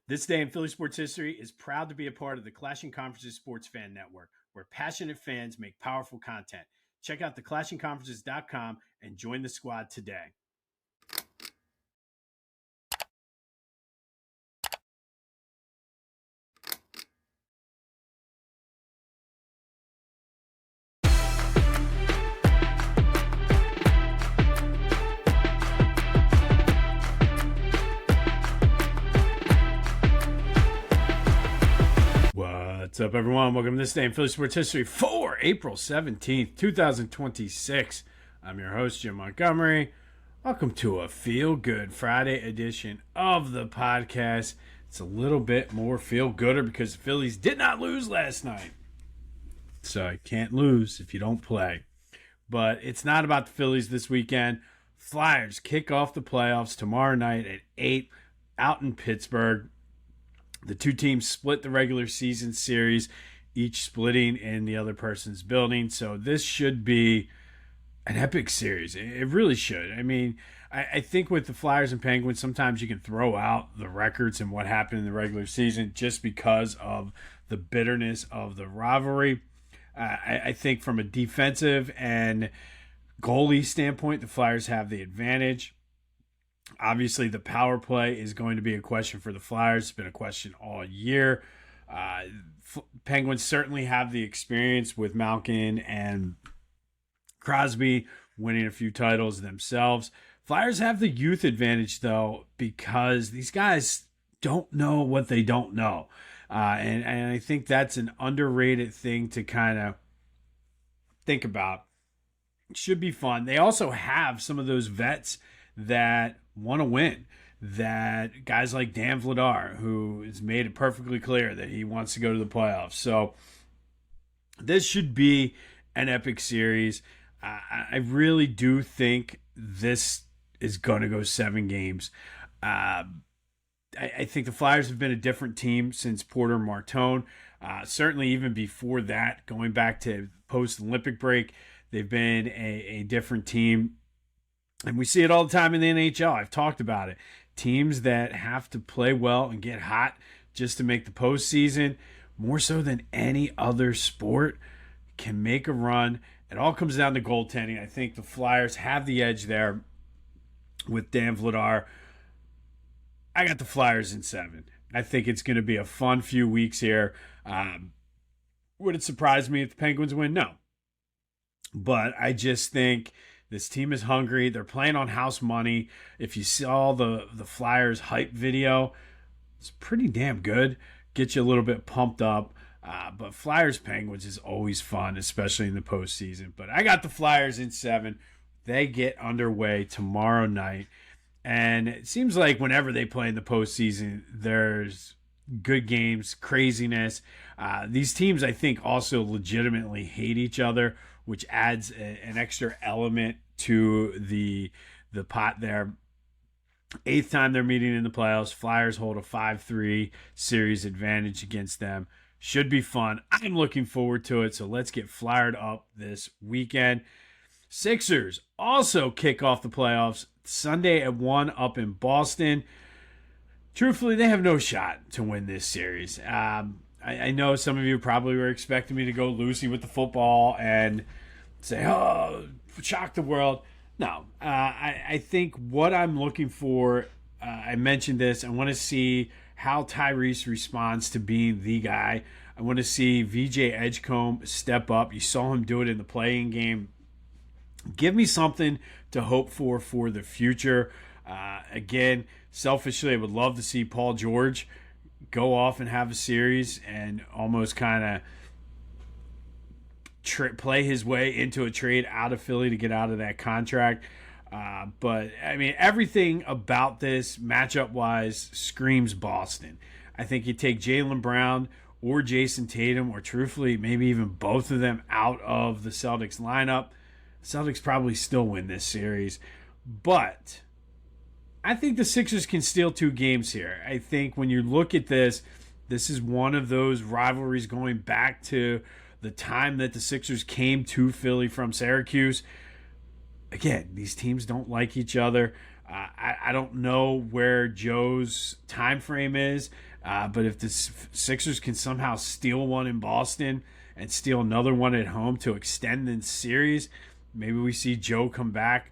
This day in Philly sports history is proud to be a part of the Clashing Conferences Sports Fan Network, where passionate fans make powerful content. Check out theclashingconferences.com and join the squad today. What's up, everyone? Welcome to this day in Philly sports history for April 17th, 2026. I'm your host, Jim Montgomery. Welcome to a feel-good Friday edition of the podcast. It's a little bit more feel-gooder because the Phillies did not lose last night. So you can't lose if you don't play. But it's not about the Phillies this weekend. Flyers kick off the playoffs tomorrow night at 8 out in Pittsburgh. The two teams split the regular season series, each splitting in the other person's building. So this should be an epic series. It really should. I mean, I think with the Flyers and Penguins, sometimes you can throw out the records and what happened in the regular season just because of the bitterness of the rivalry. I think from a defensive and goalie standpoint, the Flyers have the advantage. Obviously, the power play is going to be a question for the Flyers. It's been a question all year. Penguins certainly have the experience with Malkin and Crosby winning a few titles themselves. Flyers have the youth advantage, though, because these guys don't know what they don't know. And I think that's an underrated thing to kind of think about. It should be fun. They also have some of those vets that want to win, that guys like Dan Vladar, who has made it perfectly clear that he wants to go to the playoffs. So this should be an epic series. I really do think this is going to go 7 games. I think the Flyers have been a different team since Porter Martone. Certainly even before that, going back to post-Olympic break, they've been a different team. And we see it all the time in the NHL. I've talked about it. Teams that have to play well and get hot just to make the postseason, more so than any other sport, can make a run. It all comes down to goaltending. I think the Flyers have the edge there with Dan Vladar. I got the Flyers in 7. I think it's going to be a fun few weeks here. Would it surprise me if the Penguins win? No. But I just think this team is hungry. They're playing on house money. If you saw the Flyers hype video, it's pretty damn good. Get you a little bit pumped up. But Flyers Penguins is always fun, especially in the postseason. But I got the Flyers in 7. They get underway tomorrow night. And it seems like whenever they play in the postseason, there's good games, craziness. These teams, I think, also legitimately hate each other, which adds an extra element to the pot there. 8th time they're meeting in the playoffs. Flyers hold a 5-3 series advantage against them. Should be fun. I'm looking forward to it, so let's get flyered up this weekend. Sixers also kick off the playoffs Sunday at 1 up in Boston. Truthfully, they have no shot to win this series. I know some of you probably were expecting me to go loosey with the football and say, oh, shock the world. No, I think what I'm looking for, I mentioned this, I want to see how Tyrese responds to being the guy. I want to see VJ Edgecombe step up. You saw him do it in the playing game. Give me something to hope for the future. Again, selfishly, I would love to see Paul George go off and have a series and almost kind of play his way into a trade out of Philly to get out of that contract. But, I mean, everything about this matchup-wise screams Boston. I think you take Jaylen Brown or Jason Tatum, or truthfully, maybe even both of them out of the Celtics lineup. Celtics probably still win this series. But I think the Sixers can steal 2 games here. I think when you look at this, this is one of those rivalries going back to the time that the Sixers came to Philly from Syracuse. Again, these teams don't like each other. I don't know where Joe's time frame is, but if the Sixers can somehow steal one in Boston and steal another one at home to extend the series, maybe we see Joe come back.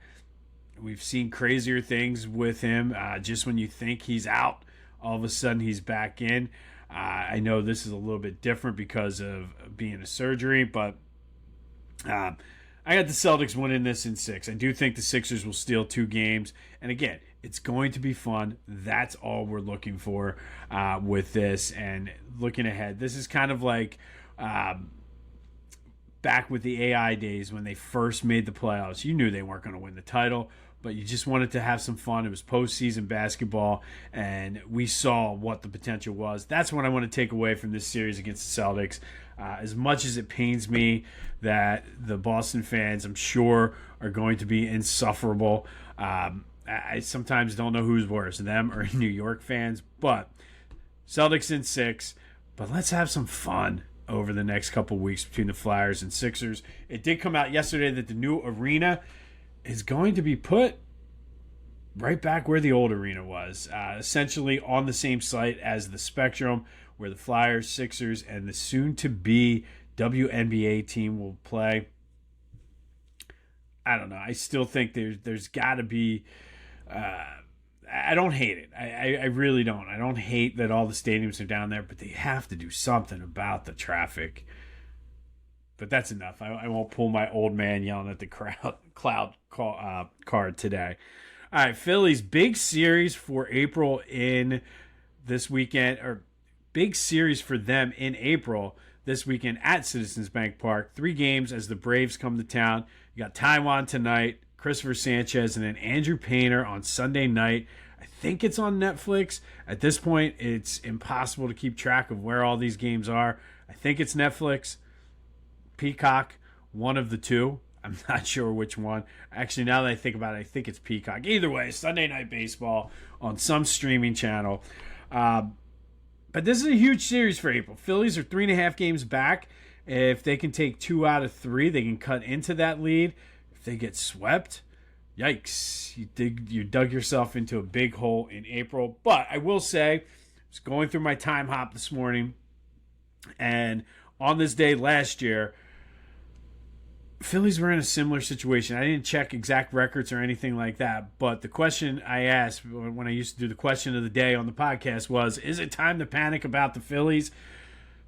We've seen crazier things with him. Just when you think he's out, all of a sudden he's back in. I know this is a little bit different because of being a surgery, but I got the Celtics winning this in 6. I do think the Sixers will steal 2 games. And again, it's going to be fun. That's all we're looking for with this. And looking ahead, this is kind of like back with the AI days when they first made the playoffs. You knew they weren't going to win the title, but you just wanted to have some fun. It was postseason basketball, and we saw what the potential was. That's what I want to take away from this series against the Celtics. As much as it pains me that the Boston fans, I'm sure, are going to be insufferable. I sometimes don't know who's worse, them or New York fans. But Celtics in 6. But let's have some fun over the next couple weeks between the Flyers and Sixers. It did come out yesterday that the new arena is going to be put right back where the old arena was, essentially on the same site as the Spectrum, where the Flyers, Sixers, and the soon-to-be WNBA team will play. I don't know. I still think there's got to be... I don't hate it. I really don't. I don't hate that all the stadiums are down there, but they have to do something about the traffic. But that's enough. I won't pull my old man yelling at the cloud card today. All right, Phillies, big series for April in this weekend, or big series for them in April this weekend at Citizens Bank Park. 3 games as the Braves come to town. You got Taiwan tonight, Christopher Sanchez, and then Andrew Painter on Sunday night. I think it's on Netflix. At this point, it's impossible to keep track of where all these games are. I think it's Netflix, Peacock, one of the two. I'm not sure which one. Actually, now that I think about it, I think it's Peacock. Either way, Sunday Night Baseball on some streaming channel. But this is a huge series for April. Phillies are 3.5 games back. If they can take 2 out of 3, they can cut into that lead. If they get swept, yikes. You dug yourself into a big hole in April. But I will say, I was going through my time hop this morning, and on this day last year, Phillies were in a similar situation. I didn't check exact records or anything like that, but the question I asked when I used to do the question of the day on the podcast was, is it time to panic about the Phillies?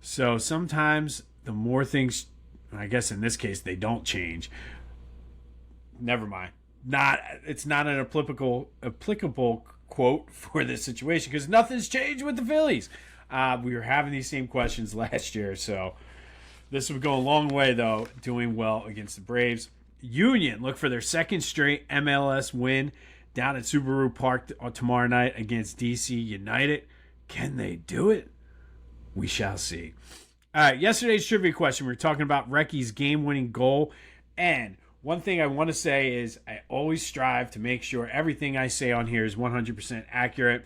So sometimes the more things, I guess in this case, they don't change. Never mind. It's not an applicable quote for this situation because nothing's changed with the Phillies. We were having these same questions last year, so this would go a long way, though, doing well against the Braves. Union look for their second straight MLS win down at Subaru Park tomorrow night against DC United. Can they do it? We shall see. All right, yesterday's trivia question, we were talking about Recky's game-winning goal. And one thing I want to say is I always strive to make sure everything I say on here is 100% accurate.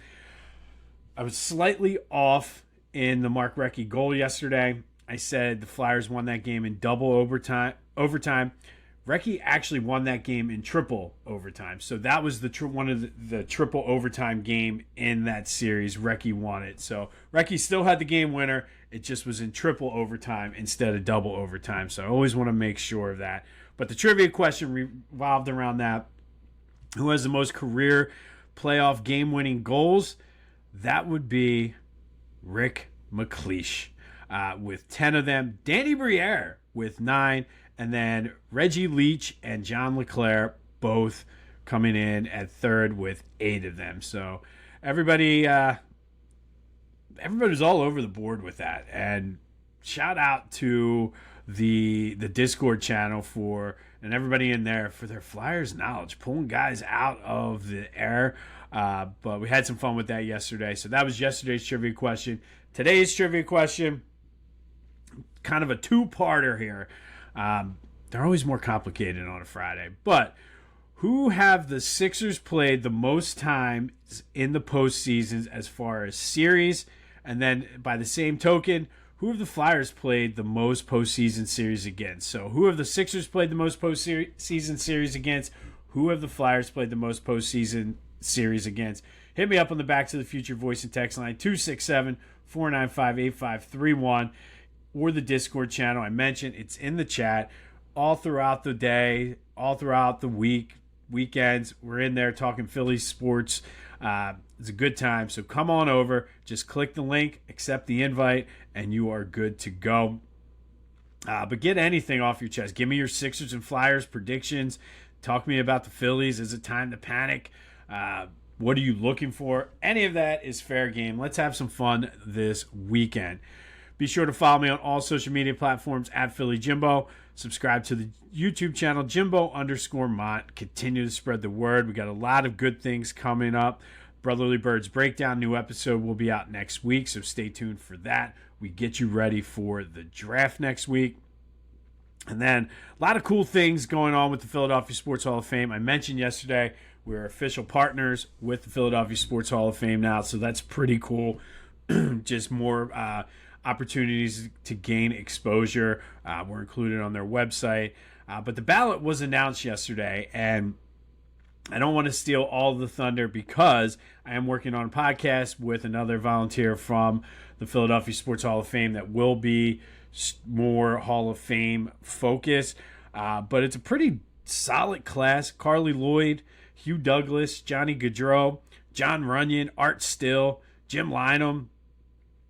I was slightly off in the Mark Recchi goal yesterday. I said the Flyers won that game in double overtime. Recchi actually won that game in triple overtime. So that was one of the triple overtime game in that series. Recchi won it. So Recchi still had the game winner. It just was in triple overtime instead of double overtime. So I always want to make sure of that. But the trivia question revolved around that. Who has the most career playoff game-winning goals? That would be Rick McLeish. With 10 of them, Danny Briere with 9, and then Reggie Leach and John LeClaire both coming in at third with 8 of them. So everybody's all over the board with that. And shout out to the Discord channel and everybody in there for their Flyers knowledge, pulling guys out of the air. But we had some fun with that yesterday. So that was yesterday's trivia question. Today's trivia question, kind of a 2-parter here. They're always more complicated on a Friday. But who have the Sixers played the most times in the postseasons as far as series? And then by the same token, who have the Flyers played the most postseason series against? So who have the Sixers played the most postseason series against? Who have the Flyers played the most postseason series against. Hit me up on the Back to the Future voice and text line 267-495-8531 or the Discord channel. I mentioned it's in the chat all throughout the day, all throughout the weekends. We're in there talking Phillies sports. It's a good time, so come on over. Just click the link, accept the invite, and you are good to go. But get anything off your chest. Give me your Sixers and Flyers predictions. Talk to me about the Phillies. Is it time to panic? What are you looking for? Any of that is fair game. Let's have some fun this weekend. Be sure to follow me on all social media platforms at Philly Jimbo. Subscribe to the YouTube channel, Jimbo_Mont. Continue to spread the word. We got a lot of good things coming up. Brotherly Birds Breakdown, new episode will be out next week, so stay tuned for that. We get you ready for the draft next week. And then a lot of cool things going on with the Philadelphia Sports Hall of Fame. I mentioned yesterday we're official partners with the Philadelphia Sports Hall of Fame now, so that's pretty cool. Just more opportunities to gain exposure. We're included on their website. But the ballot was announced yesterday, and I don't want to steal all the thunder because I am working on a podcast with another volunteer from the Philadelphia Sports Hall of Fame that will be more Hall of Fame focused. But it's a pretty solid class. Carly Lloyd, Hugh Douglas, Johnny Gaudreau, John Runyon, Art Still, Jim Lynam,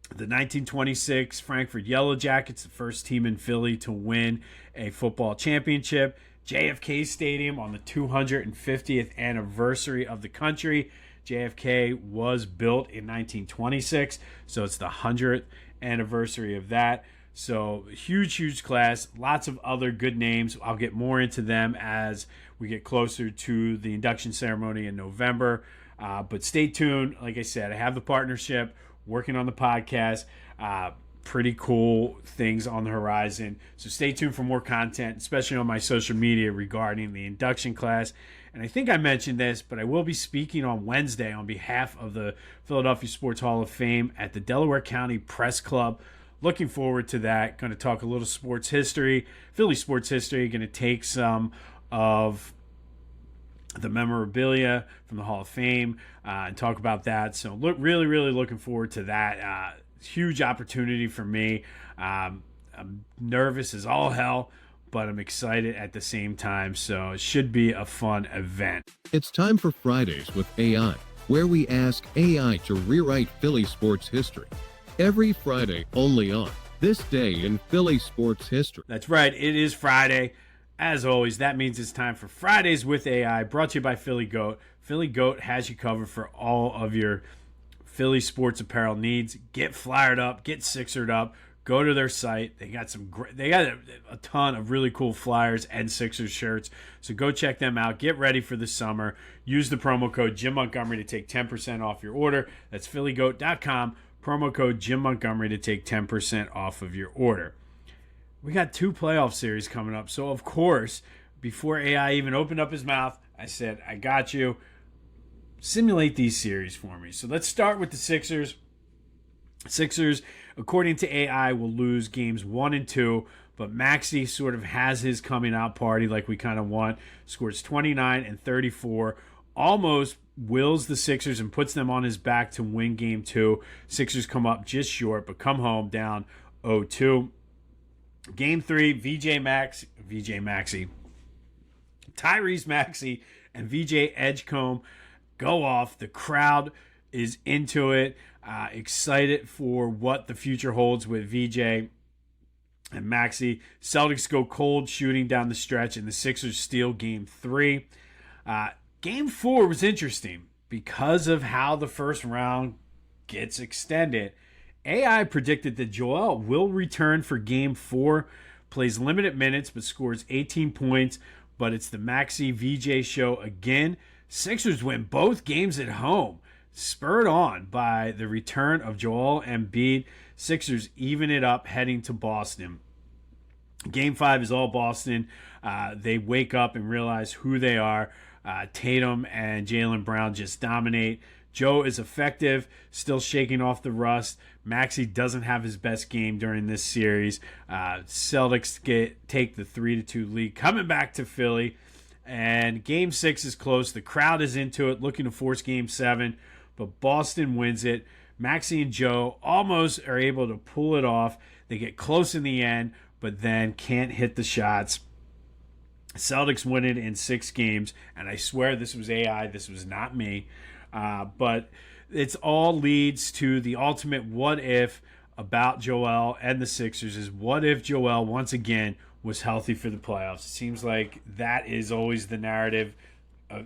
the 1926 Frankfurt Yellow Jackets, the first team in Philly to win a football championship. JFK Stadium on the 250th anniversary of the country. JFK was built in 1926, so it's the 100th anniversary of that. So huge class. Lots of other good names. I'll get more into them as we get closer to the induction ceremony in November. But stay tuned. Like I said, I have the partnership, working on the podcast. Pretty cool things on the horizon. So stay tuned for more content, especially on my social media regarding the induction class. And I think I mentioned this, but I will be speaking on Wednesday on behalf of the Philadelphia Sports Hall of Fame at the Delaware County Press Club. Looking forward to that. Going to talk a little sports history, Philly sports history. Going to take some of the memorabilia from the Hall of Fame and talk about that. So really looking forward to that. Huge opportunity for me. I'm nervous as all hell, but I'm excited at the same time. So it should be a fun event. It's time for Fridays with AI, where we ask AI to rewrite Philly sports history. Every Friday, only on This Day in Philly Sports History. That's right. It is Friday. As always, that means it's time for Fridays with AI, brought to you by Philly Goat. Philly Goat has you covered for all of your Philly sports apparel needs. Get flyered up, get Sixered up. Go to their site. They got a ton of really cool flyers and Sixers shirts. So go check them out. Get ready for the summer. Use the promo code Jim Montgomery to take 10% off your order. That's phillygoat.com. Promo code Jim Montgomery to take 10% off of your order. We got 2 playoff series coming up. So, of course, before AI even opened up his mouth, I said, I got you. Simulate these series for me. So let's start with the Sixers. Sixers, according to AI, will lose games 1 and 2, but Maxey sort of has his coming out party like we kind of want. Scores 29 and 34. Almost wills the Sixers and puts them on his back to win game 2. Sixers come up just short, but come home down 0-2. Game 3, Tyrese Maxey and VJ Edgecombe go off. The crowd is into it. Excited for what the future holds with VJ and Maxey. Celtics go cold shooting down the stretch, and the Sixers steal game 3. Game 4 was interesting because of how the first round gets extended. AI predicted that Joel will return for game 4, plays limited minutes but scores 18 points, but it's the Maxey VJ show again. Sixers win both games at home, spurred on by the return of Joel Embiid. Sixers even it up heading to Boston. Game 5 is all Boston. They wake up and realize who they are. Tatum and Jaylen Brown just dominate. Joe is effective, still shaking off the rust. Maxey doesn't have his best game during this series. Celtics take the 3-2 lead, coming back to Philly. And game 6 is close. The crowd is into it, looking to force game 7, but Boston wins it. Maxey and Joe almost are able to pull it off. They get close in the end, but then can't hit the shots. Celtics win it in 6 games, and I swear this was AI. This was not me. But it's all leads to the ultimate what if about Joel and the Sixers is what if Joel once again was healthy for the playoffs. It seems like that is always the narrative,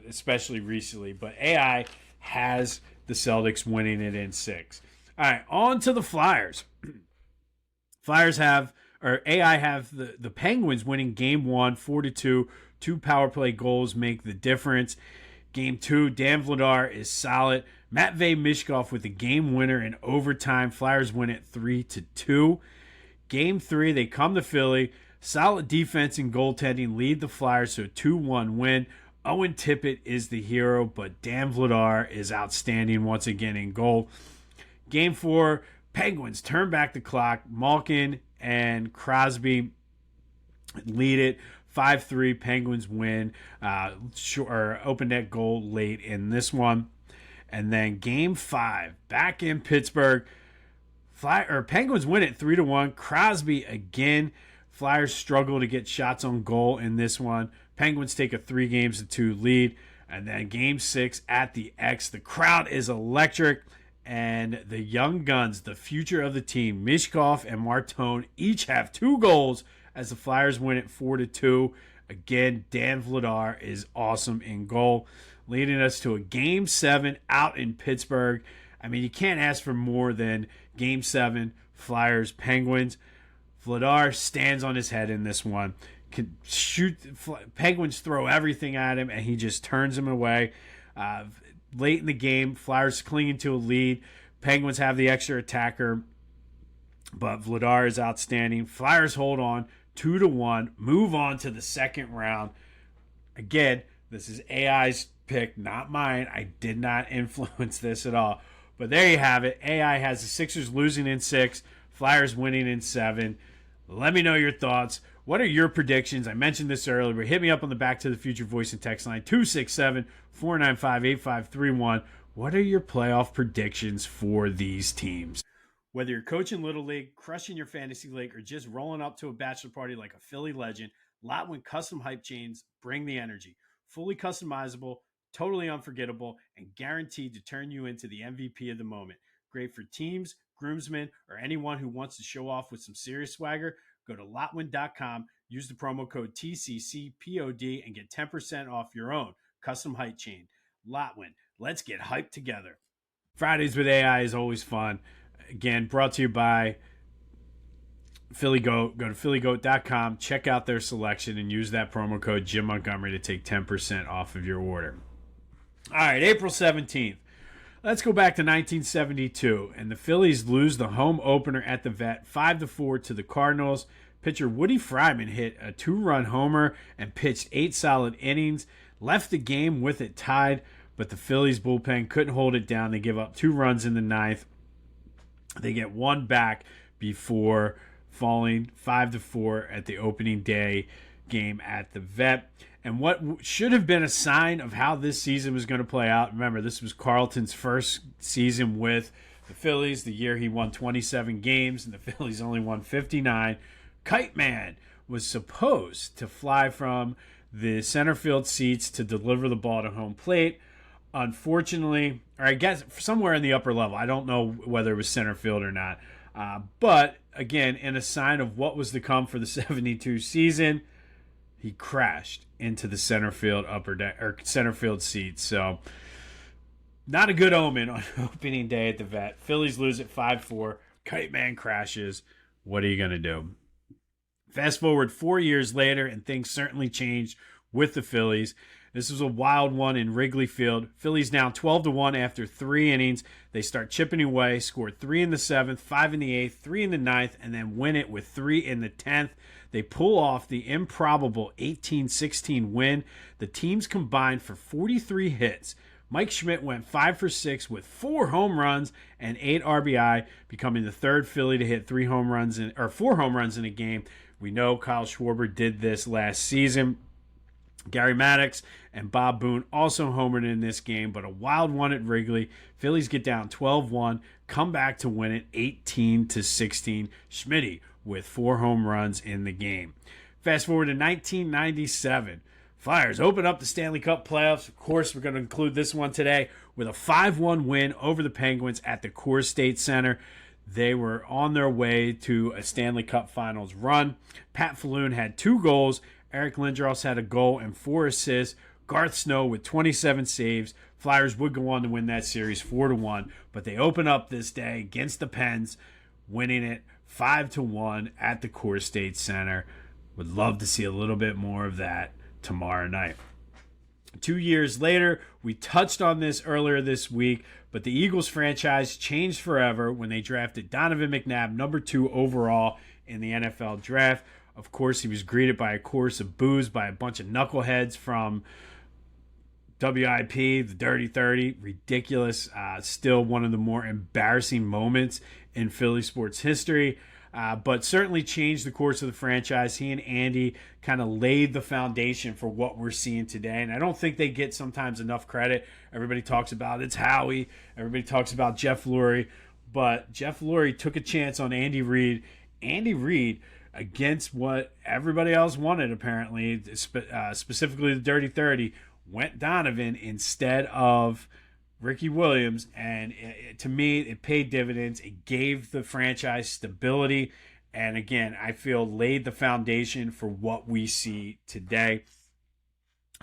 especially recently. But AI has the Celtics winning it in 6. All right, on to the Flyers. AI have the Penguins winning game 1, 4-2. 2 power play goals make the difference. Game 2, Dan Vladar is solid. Matvei Mishkov with the game winner in overtime. Flyers win it 3-2. Game 3, they come to Philly. Solid defense and goaltending lead the Flyers to a 2-1 win. Owen Tippett is the hero, but Dan Vladar is outstanding once again in goal. Game 4, Penguins turn back the clock. Malkin and Crosby lead it 5-3. Penguins win. Open net goal late in this one. And then game 5, back in Pittsburgh. Penguins win it 3-1. Crosby again. Flyers struggle to get shots on goal in this one. Penguins take a 3-2 lead. And then game 6 at the X. The crowd is electric. And the young guns, the future of the team, Mishkov and Martone, each have 2 goals as the Flyers win it 4-2. Again, Dan Vladar is awesome in goal, leading us to a game 7 out in Pittsburgh. I mean, you can't ask for more than game 7, Flyers, Penguins. Vladar stands on his head in this one. Can shoot. Penguins throw everything at him, and he just turns them away. Late in the game, Flyers clinging to a lead. Penguins have the extra attacker, but Vladar is outstanding. Flyers hold on 2-1, move on to the second round. Again, this is AI's pick, not mine. I did not influence this at all. But there you have it. AI has the Sixers losing in 6, Flyers winning in 7. Let me know your thoughts. What are your predictions? I mentioned this earlier, but hit me up on the Back to the Future voice and text line 267-495-8531. What are your playoff predictions for these teams? Whether you're coaching Little League, crushing your fantasy league, or just rolling up to a bachelor party like a Philly legend, Lotwin Custom Hype Chains bring the energy. Fully customizable, totally unforgettable, and guaranteed to turn you into the MVP of the moment. Great for teams, groomsmen, or anyone who wants to show off with some serious swagger. Go to Lotwin.com, use the promo code TCCPOD, and get 10% off your own custom hype chain. Lotwin, let's get hyped together. Fridays with AI is always fun. Again, brought to you by Philly Goat. Go to phillygoat.com, check out their selection, and use that promo code Jim Montgomery to take 10% off of your order. All right, April 17th. Let's go back to 1972, and the Phillies lose the home opener at the Vet 5-4 to the Cardinals. Pitcher Woody Fryman hit a 2-run homer and pitched 8 solid innings, left the game with it tied, but the Phillies bullpen couldn't hold it down. They give up 2 runs in the 9th. They get 1 back before falling 5-4 at the opening day game at the Vet. And what should have been a sign of how this season was going to play out. Remember, this was Carlton's first season with the Phillies, the year he won 27 games, and the Phillies only won 59. Kite Man was supposed to fly from the center field seats to deliver the ball to home plate. Unfortunately, or I guess somewhere in the upper level. I don't know whether it was center field or not. But, again, in a sign of what was to come for the 72 season, he crashed into the center field center field seat. So, not a good omen on opening day at the Vet. Phillies lose at 5-4. Kite Man crashes. What are you going to do? Fast forward 4 years later, and things certainly changed with the Phillies. This was a wild one in Wrigley Field. Phillies down 12-1 after 3 innings. They start chipping away, scored 3 in the 7th, 5 in the 8th, 3 in the 9th, and then win it with 3 in the 10th. They pull off the improbable 18-16 win. The teams combined for 43 hits. Mike Schmidt went 5 for 6 with 4 home runs and 8 RBI, becoming the third Philly to hit 4 home runs in a game. We know Kyle Schwarber did this last season. Gary Maddox and Bob Boone also homered in this game, but a wild one at Wrigley. Phillies get down 12-1, come back to win it 18-16. Schmidt with 4 home runs in the game. Fast forward to 1997. Flyers open up the Stanley Cup playoffs. Of course, we're going to include this one today with a 5-1 win over the Penguins at the Coors State Center. They were on their way to a Stanley Cup Finals run. Pat Falloon had 2 goals. Eric Lindros had a goal and 4 assists. Garth Snow with 27 saves. Flyers would go on to win that series 4-1, but they open up this day against the Pens, winning it 5-1 at the Coors State Center. Would love to see a little bit more of that tomorrow night. 2 years later, we touched on this earlier this week, but the Eagles franchise changed forever when they drafted Donovan McNabb, number 2 overall in the NFL draft. Of course, he was greeted by a chorus of boos by a bunch of knuckleheads from WIP, the Dirty 30. Ridiculous. Still one of the more embarrassing moments in Philly sports history. But certainly changed the course of the franchise. He and Andy kind of laid the foundation for what we're seeing today. And I don't think they get sometimes enough credit. Everybody talks about it's Howie. Everybody talks about Jeff Lurie. But Jeff Lurie took a chance on Andy Reid. Andy Reid, against what everybody else wanted, apparently, specifically the Dirty 30, went Donovan instead of Ricky Williams, and to me, it paid dividends. It gave the franchise stability, and again, I feel laid the foundation for what we see today.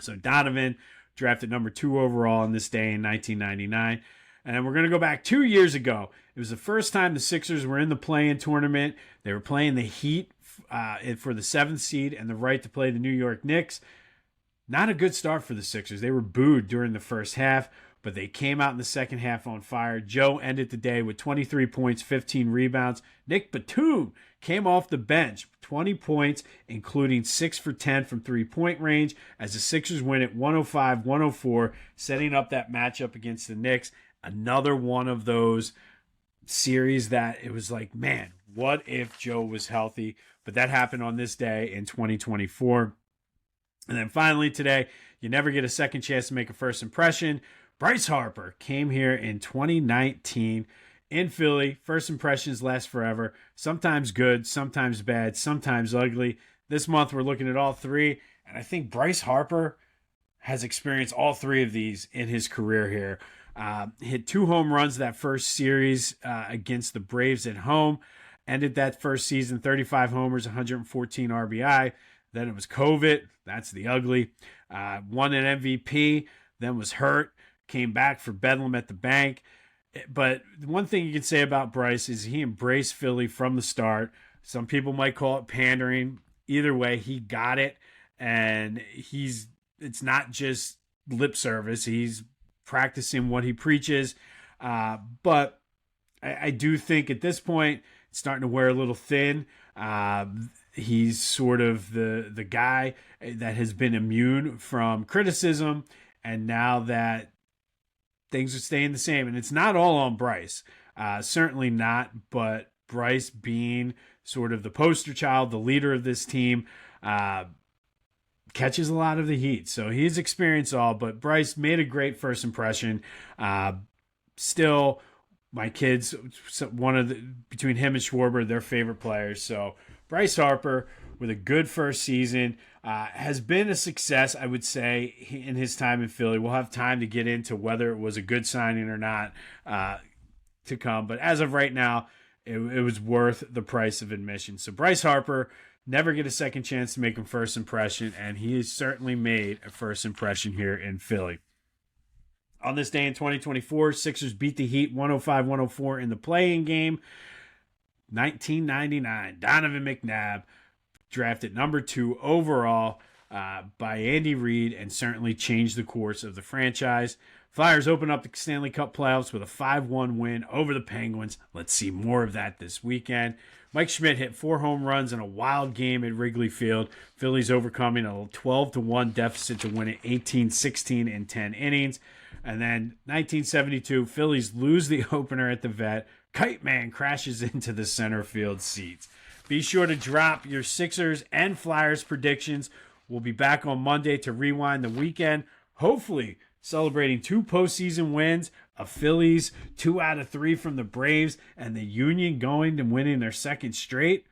So Donovan drafted number 2 overall on this day in 1999. And then we're going to go back 2 years ago. It was the first time the Sixers were in the play-in tournament. They were playing the Heat for the 7th seed and the right to play the New York Knicks. Not a good start for the Sixers. They were booed during the first half, but they came out in the second half on fire. Joe ended the day with 23 points, 15 rebounds. Nick Batum came off the bench, 20 points, including 6 for 10 from three-point range, as the Sixers win it 105-104, setting up that matchup against the Knicks. Another one of those series that it was like, man, what if Joe was healthy? But that happened on this day in 2024. And then finally today, you never get a second chance to make a first impression. Bryce Harper came here in 2019 in Philly. First impressions last forever. Sometimes good, sometimes bad, sometimes ugly. This month we're looking at all 3. And I think Bryce Harper has experienced all 3 of these in his career here. Hit 2 home runs that first series against the Braves at home. Ended that first season, 35 homers, 114 RBI. Then it was COVID. That's the ugly. Won an MVP, then was hurt. Came back for Bedlam at the bank. But one thing you can say about Bryce is he embraced Philly from the start. Some people might call it pandering. Either way, he got it. And it's not just lip service. He's practicing what he preaches. But I do think at this point, it's starting to wear a little thin. He's sort of the guy that has been immune from criticism. And now that things are staying the same, and it's not all on Bryce. Certainly not, but Bryce being sort of the poster child, the leader of this team, catches a lot of the heat. So he's experienced all, but Bryce made a great first impression. Still, my kids, between him and Schwarber, their favorite players. So Bryce Harper, with a good first season, has been a success, I would say, in his time in Philly. We'll have time to get into whether it was a good signing or not to come. But as of right now, it was worth the price of admission. So Bryce Harper, never get a second chance to make a first impression, and he has certainly made a first impression here in Philly. On this day in 2024, Sixers beat the Heat 105-104 in the play-in game. 1999, Donovan McNabb, drafted number 2 overall by Andy Reid, and certainly changed the course of the franchise. Flyers open up the Stanley Cup playoffs with a 5-1 win over the Penguins. Let's see more of that this weekend. Mike Schmidt hit 4 home runs in a wild game at Wrigley Field. Phillies overcoming a 12-1 deficit to win it 18-16 in 10 innings. And then 1972, Phillies lose the opener at the Vet. Kite Man crashes into the center field seats. Be sure to drop your Sixers and Flyers predictions We'll be back on Monday to rewind the weekend, hopefully celebrating 2 postseason wins, a Phillies 2 out of 3 from the Braves, and the Union going and winning their second straight.